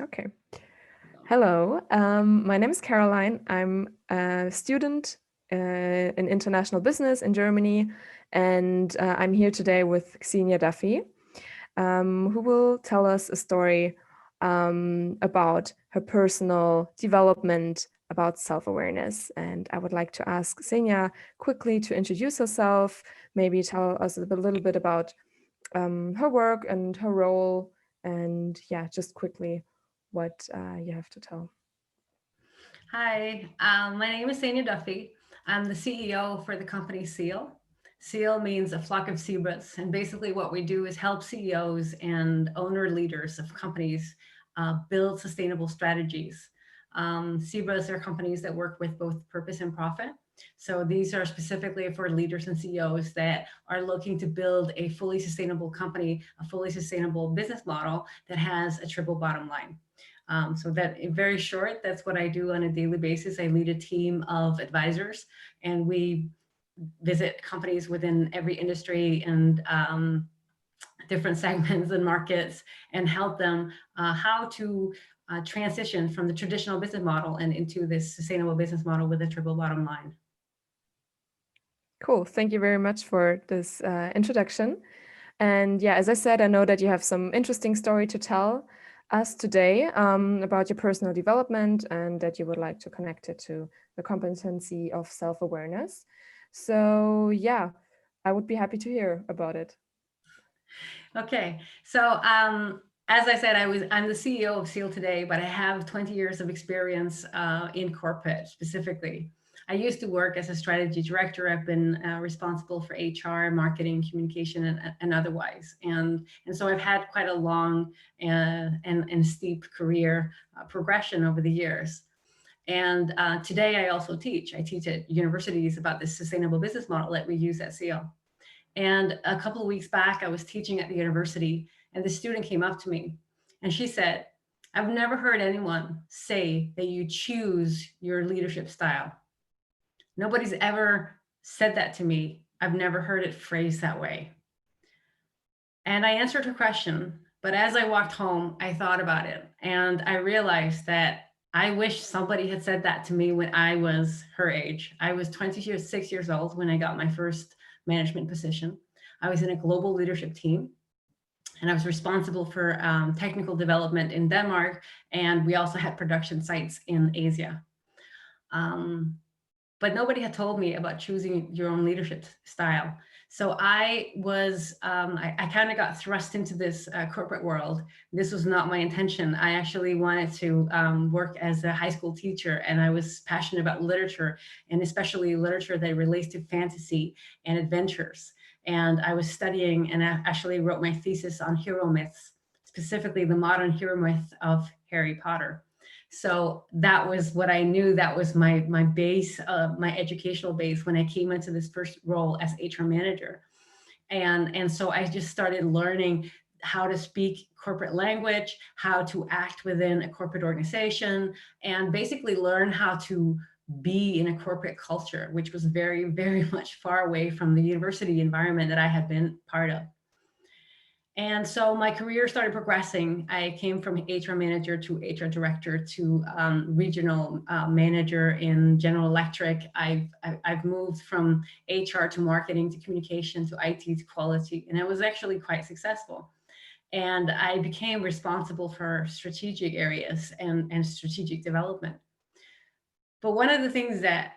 Okay. Hello, my name is Caroline. I'm a student in international business in Germany, and I'm here today with Xenia Duffy, who will tell us a story about her personal development, about self-awareness. And I would like to ask Xenia quickly to introduce herself, maybe tell us a little bit about her work and her role, and yeah, just quickly what you have to tell. Hi, my name is Xenia Duffy. I'm the CEO for the company Zeal. Zeal means a flock of zebras, and basically what we do is help CEOs and owner leaders of companies build sustainable strategies. Zebras are companies that work with both purpose and profit. So these are specifically for leaders and CEOs that are looking to build a fully sustainable company, a fully sustainable business model that has a triple bottom line. So that very short, that's what I do on a daily basis. I lead a team of advisors and we visit companies within every industry and different segments and markets and help them how to transition from the traditional business model and into this sustainable business model with a triple bottom line. Cool. Thank you very much for this introduction. And yeah, as I said, I know that you have some interesting story to tell us today about your personal development and that you would like to connect it to the competency of self-awareness. So yeah, I would be happy to hear about it. Okay, so as I said, I'm the CEO of Seal today, but I have 20 years of experience in corporate specifically. I used to work as a strategy director. I've been responsible for HR, marketing, communication, and otherwise. And so I've had quite a long and steep career progression over the years. And today I also teach. I teach at universities about this sustainable business model that we use at Seal. And a couple of weeks back, I was teaching at the university, and the student came up to me and she said, I've never heard anyone say that you choose your leadership style. Nobody's ever said that to me. I've never heard it phrased that way. And I answered her question. But as I walked home, I thought about it and I realized that I wish somebody had said that to me when I was her age. I was 26 years old when I got my first management position. I was in a global leadership team and I was responsible for technical development in Denmark. And we also had production sites in Asia. Um, but nobody had told me about choosing your own leadership style. So I kind of got thrust into this corporate world. This was not my intention. I actually wanted to work as a high school teacher, and I was passionate about literature, and especially literature that relates to fantasy and adventures. And I was studying and I actually wrote my thesis on hero myths, specifically the modern hero myth of Harry Potter. So that was what I knew. That was my base, my educational base when I came into this first role as HR manager. And so I just started learning how to speak corporate language, how to act within a corporate organization, and basically learn how to be in a corporate culture, which was very, very much far away from the university environment that I had been part of. And so my career started progressing. I came from HR manager to HR director to regional manager in General Electric. I've moved from HR to marketing to communication to IT to quality, and I was actually quite successful. And I became responsible for strategic areas and strategic development. But one of the things that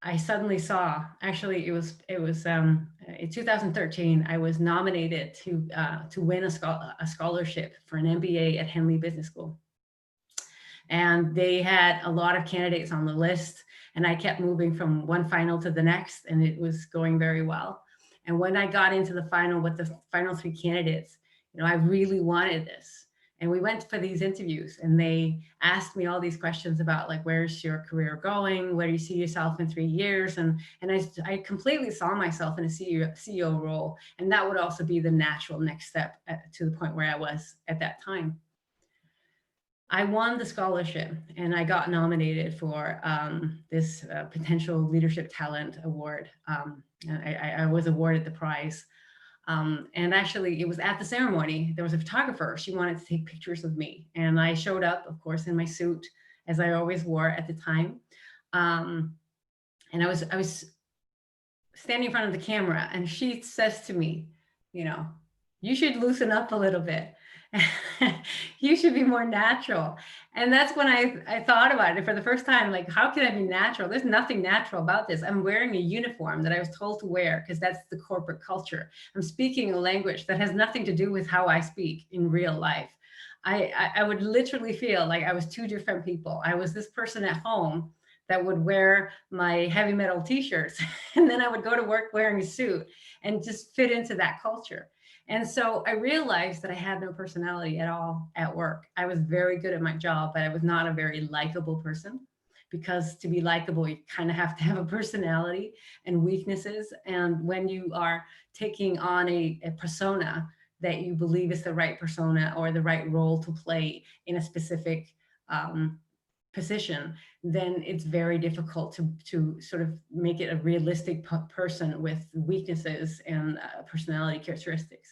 I suddenly saw, actually, it was in 2013. I was nominated to win a scholarship for an MBA at Henley Business School, and they had a lot of candidates on the list. And I kept moving from one final to the next, and it was going very well. And when I got into the final with the final three candidates, I really wanted this. And we went for these interviews and they asked me all these questions about like, where's your career going? Where do you see yourself in 3 years? And I completely saw myself in a CEO role. And that would also be the natural next step to the point where I was at that time. I won the scholarship and I got nominated for this potential leadership talent award. I was awarded the prize. And actually, it was at the ceremony, there was a photographer. She wanted to take pictures of me. And I showed up, of course, in my suit, as I always wore at the time. Um, and I was standing in front of the camera, and she says to me, you know, you should loosen up a little bit. You should be more natural. And that's when I thought about it for the first time, like, how can I be natural? There's nothing natural about this. I'm wearing a uniform that I was told to wear because that's the corporate culture. I'm speaking a language that has nothing to do with how I speak in real life. I would literally feel like I was two different people. I was this person at home that would wear my heavy metal t-shirts and then I would go to work wearing a suit and just fit into that culture. And so I realized that I had no personality at all at work. I was very good at my job, but I was not a very likable person, because to be likable, you kind of have to have a personality and weaknesses. And when you are taking on a persona that you believe is the right persona or the right role to play in a specific um, position, then it's very difficult to sort of make it a realistic person with weaknesses and personality characteristics.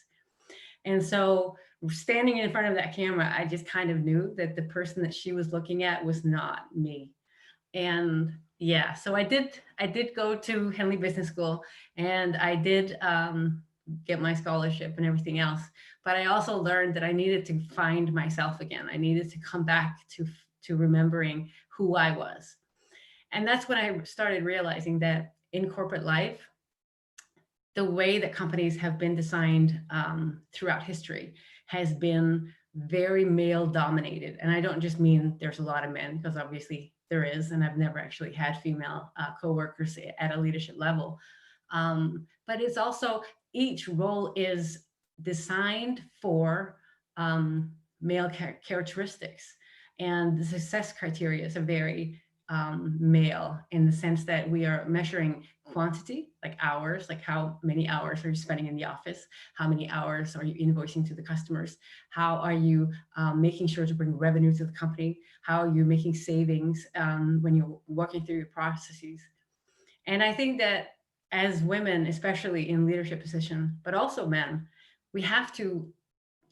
And so standing in front of that camera, I just kind of knew that the person that she was looking at was not me. And yeah, so I did go to Henley Business School, and I did get my scholarship and everything else. But I also learned that I needed to find myself again. I needed to come back to remembering who I was. And that's when I started realizing that in corporate life, the way that companies have been designed throughout history has been very male dominated. And I don't just mean there's a lot of men, because obviously there is, and I've never actually had female coworkers at a leadership level. But it's also, each role is designed for male characteristics. And the success criteria are very male, in the sense that we are measuring quantity, like hours, like how many hours are you spending in the office? How many hours are you invoicing to the customers? How are you making sure to bring revenue to the company? How are you making savings when you're working through your processes? And I think that as women, especially in leadership position, but also men, we have to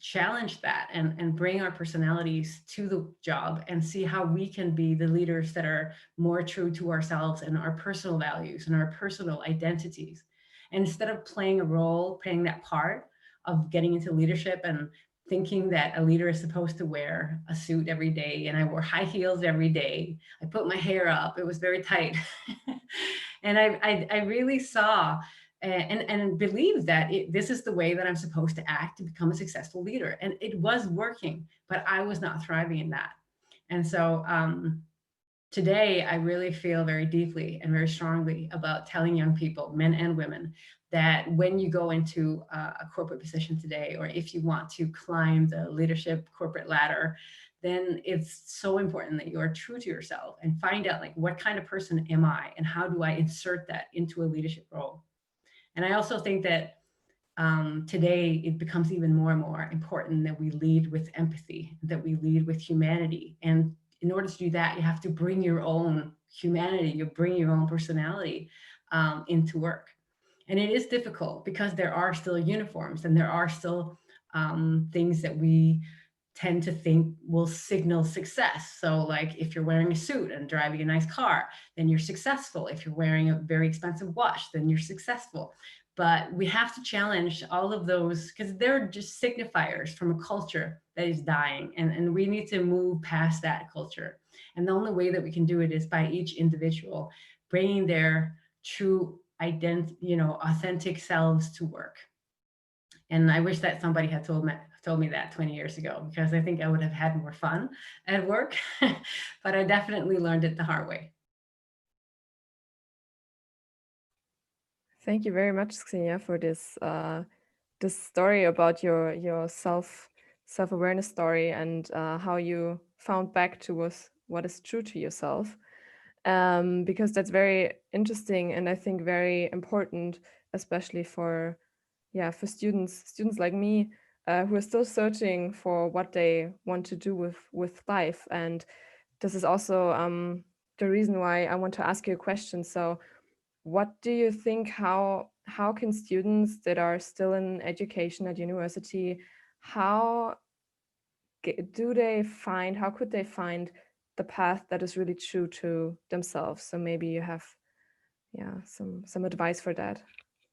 challenge that and bring our personalities to the job and see how we can be the leaders that are more true to ourselves and our personal values and our personal identities. And instead of playing a role, playing that part of getting into leadership and thinking that a leader is supposed to wear a suit every day, and I wore high heels every day. I put my hair up, it was very tight. And I really saw and believe that this is the way that I'm supposed to act to become a successful leader. And it was working, but I was not thriving in that. And so today, I really feel very deeply and very strongly about telling young people, men and women, that when you go into a corporate position today, or if you want to climb the leadership corporate ladder, then it's so important that you are true to yourself and find out, like, what kind of person am I and how do I insert that into a leadership role? And I also think that today it becomes even more and more important that we lead with empathy, that we lead with humanity. And in order to do that, you have to bring your own humanity, you bring your own personality into work. And it is difficult because there are still uniforms, and there are still things that we tend to think will signal success. So, like, if you're wearing a suit and driving a nice car, then you're successful. If you're wearing a very expensive watch, then you're successful. But we have to challenge all of those, because they're just signifiers from a culture that is dying. And we need to move past that culture. And the only way that we can do it is by each individual bringing their true authentic selves to work. And I wish that somebody had told me that 20 years ago, because I think I would have had more fun at work. But I definitely learned it the hard way. Thank you very much, Xenia, for this story about your self-awareness story, and how you found back to what is true to yourself. Because that's very interesting, and I think very important, especially for students like me, who are still searching for what they want to do with life. And this is also the reason why I want to ask you a question. So what do you think, how how can students that are still in education at university, how could they find the path that is really true to themselves? So maybe you have, some advice for that.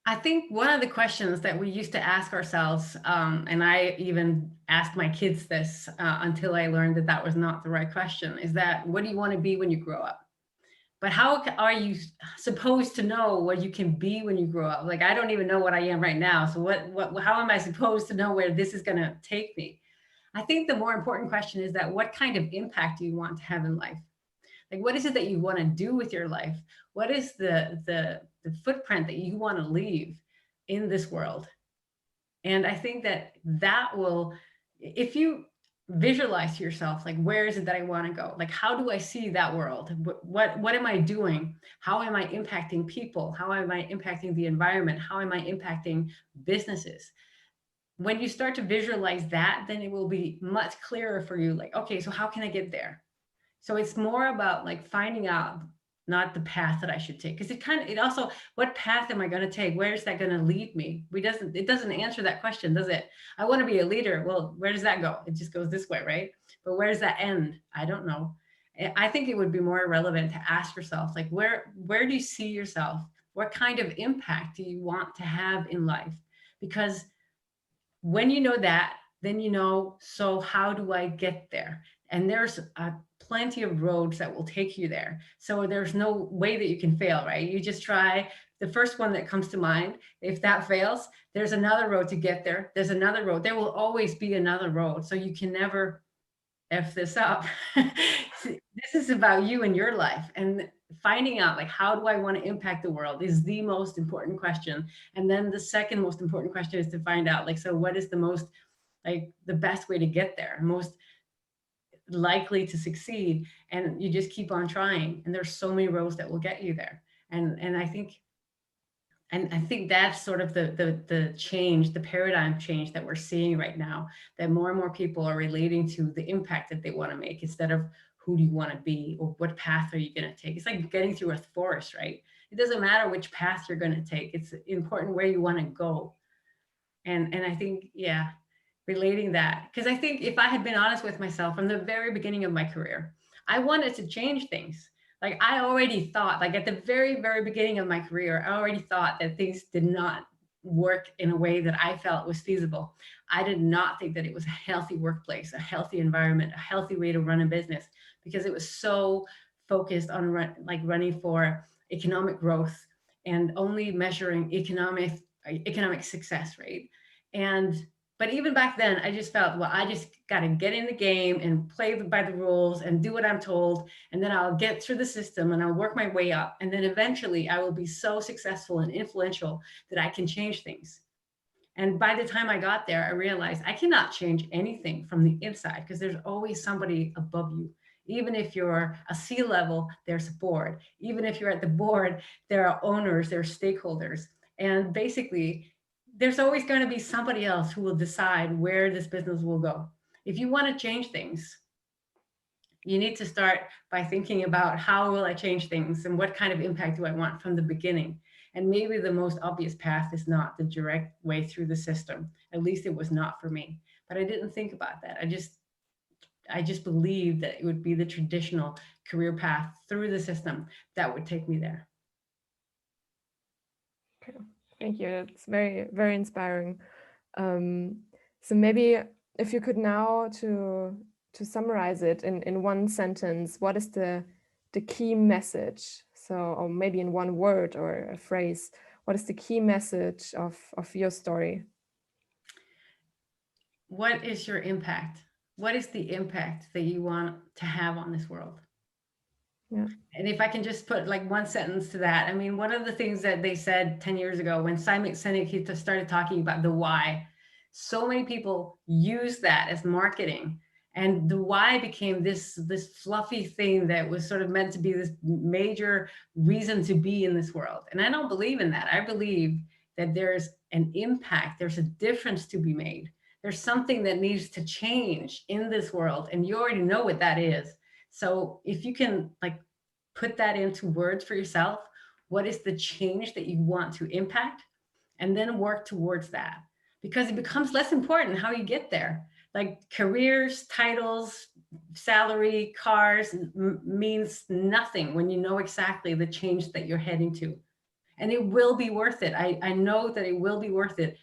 I think one of the questions that we used to ask ourselves, and I even asked my kids this until I learned that that was not the right question, is that what do you want to be when you grow up? But how are you supposed to know what you can be when you grow up? Like, I don't even know what I am right now. So how am I supposed to know where this is going to take me? I think the more important question is that what kind of impact do you want to have in life? Like, what is it that you want to do with your life? What is the footprint that you want to leave in this world? And I think that that will, if you visualize to yourself, like, where is it that I want to go? Like, how do I see that world? What am I doing? How am I impacting people? How am I impacting the environment? How am I impacting businesses? When you start to visualize that, then it will be much clearer for you. Like, okay, so how can I get there? So it's more about like finding out not the path that I should take. Because it also, what path am I going to take? Where is that going to lead me? It doesn't answer that question, does it? I want to be a leader. Well, where does that go? It just goes this way, right? But where does that end? I don't know. I think it would be more relevant to ask yourself, like, where do you see yourself? What kind of impact do you want to have in life? Because when you know that, then you know, so how do I get there? And there's plenty of roads that will take you there. So there's no way that you can fail, right? You just try the first one that comes to mind. If that fails, there's another road to get there. There's another road. There will always be another road. So you can never F this up. This is about you and your life. And finding out, like, how do I want to impact the world is the most important question. And then the second most important question is to find out, like, so what is the most, like, the best way to get there, most likely to succeed? And you just keep on trying. And there's so many roads that will get you there. And I think that's sort of the change, the paradigm change that we're seeing right now, that more and more people are relating to the impact that they want to make instead of who do you want to be or what path are you going to take. It's like getting through a forest, right? It doesn't matter which path you're going to take. It's important where you want to go. And I think, yeah, relating that, because I think if I had been honest with myself from the very beginning of my career, I wanted to change things. Like, I already thought, like, at the very, very beginning of my career, I already thought that things did not work in a way that I felt was feasible. I did not think that it was a healthy workplace, a healthy environment, a healthy way to run a business, because it was so focused on running for economic growth and only measuring economic success rate. But even back then, I just felt, well, I just got to get in the game and play by the rules and do what I'm told. And then I'll get through the system and I'll work my way up. And then eventually I will be so successful and influential that I can change things. And by the time I got there, I realized I cannot change anything from the inside, because there's always somebody above you. Even if you're a C-level, there's a board. Even if you're at the board, there are owners, there are stakeholders. And basically, there's always going to be somebody else who will decide where this business will go. If you want to change things, you need to start by thinking about, how will I change things and what kind of impact do I want from the beginning? And maybe the most obvious path is not the direct way through the system. At least it was not for me. But I didn't think about that. I just believed that it would be the traditional career path through the system that would take me there. Okay. Thank you. It's very, very inspiring. So maybe if you could now to summarize it in one sentence, what is the key message? So, or maybe in one word or a phrase, what is the key message of your story? What is your impact? What is the impact that you want to have on this world? Yeah. And if I can just put like one sentence to that, I mean, one of the things that they said 10 years ago when Simon Sinek started talking about the why, so many people use that as marketing. And the why became this fluffy thing that was sort of meant to be this major reason to be in this world. And I don't believe in that. I believe that there's an impact, there's a difference to be made. There's something that needs to change in this world. And you already know what that is. So if you can like put that into words for yourself, what is the change that you want to impact? and then work towards that, because it becomes less important how you get there. Like careers, titles, salary, cars means nothing when you know exactly the change that you're heading to. And it will be worth it. I know that it will be worth it.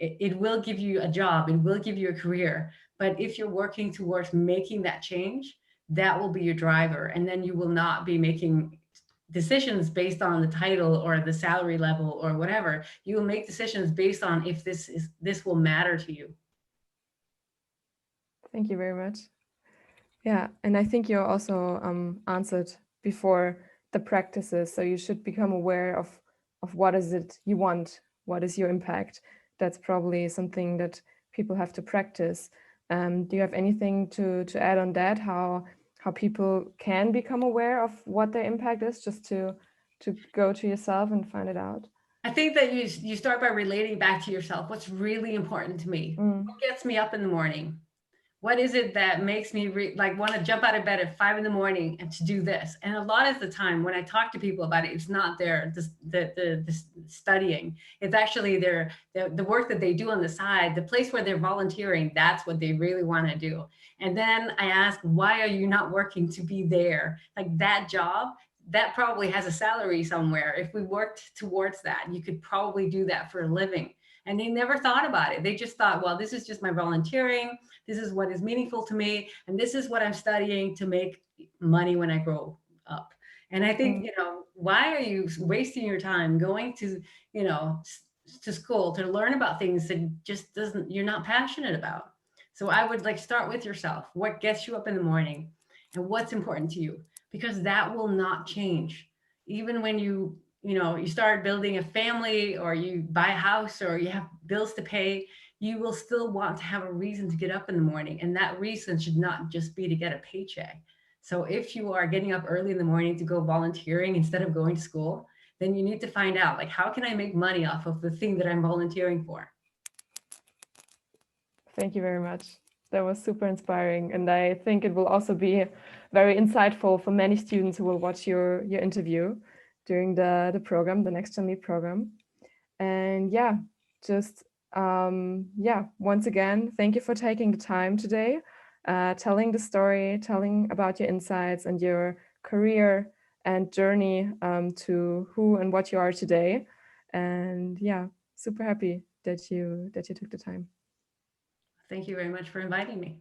It will give you a job, it will give you a career. But if you're working towards making that change, that will be your driver. And then you will not be making decisions based on the title or the salary level or whatever. You will make decisions based on if this will matter to you. Thank you very much. Yeah, and I think you also answered before the practices. So you should become aware of what is it you want, what is your impact. That's probably something that people have to practice. Do you have anything to add on that? How people can become aware of what their impact is, just to go to yourself and find it out? I think that you start by relating back to yourself. What's really important to me? What gets me up in the morning? What is it that makes me like want to jump out of bed at 5 in the morning and to do this? And a lot of the time when I talk to people about it, it's not the studying. It's actually the work that they do on the side, the place where they're volunteering. That's what they really want to do. And then I ask, why are you not working to be there? Like that job, that probably has a salary somewhere. If we worked towards that, you could probably do that for a living. And they never thought about it. They just thought, well, this is just my volunteering. This is what is meaningful to me. And this is what I'm studying to make money when I grow up. And I think, why are you wasting your time going to, to school to learn about things that just you're not passionate about? So I would like start with yourself. What gets you up in the morning and what's important to you? Because that will not change. Even when you start building a family or you buy a house or you have bills to pay, you will still want to have a reason to get up in the morning. And that reason should not just be to get a paycheck. So if you are getting up early in the morning to go volunteering instead of going to school, then you need to find out, like, how can I make money off of the thing that I'm volunteering for? Thank you very much. That was super inspiring. And I think it will also be very insightful for many students who will watch your interview during the program, the Next Gen Lead program. And yeah, just once again, thank you for taking the time today, telling the story, telling about your insights and your career and journey to who and what you are today. And yeah, super happy that you took the time. Thank you very much for inviting me.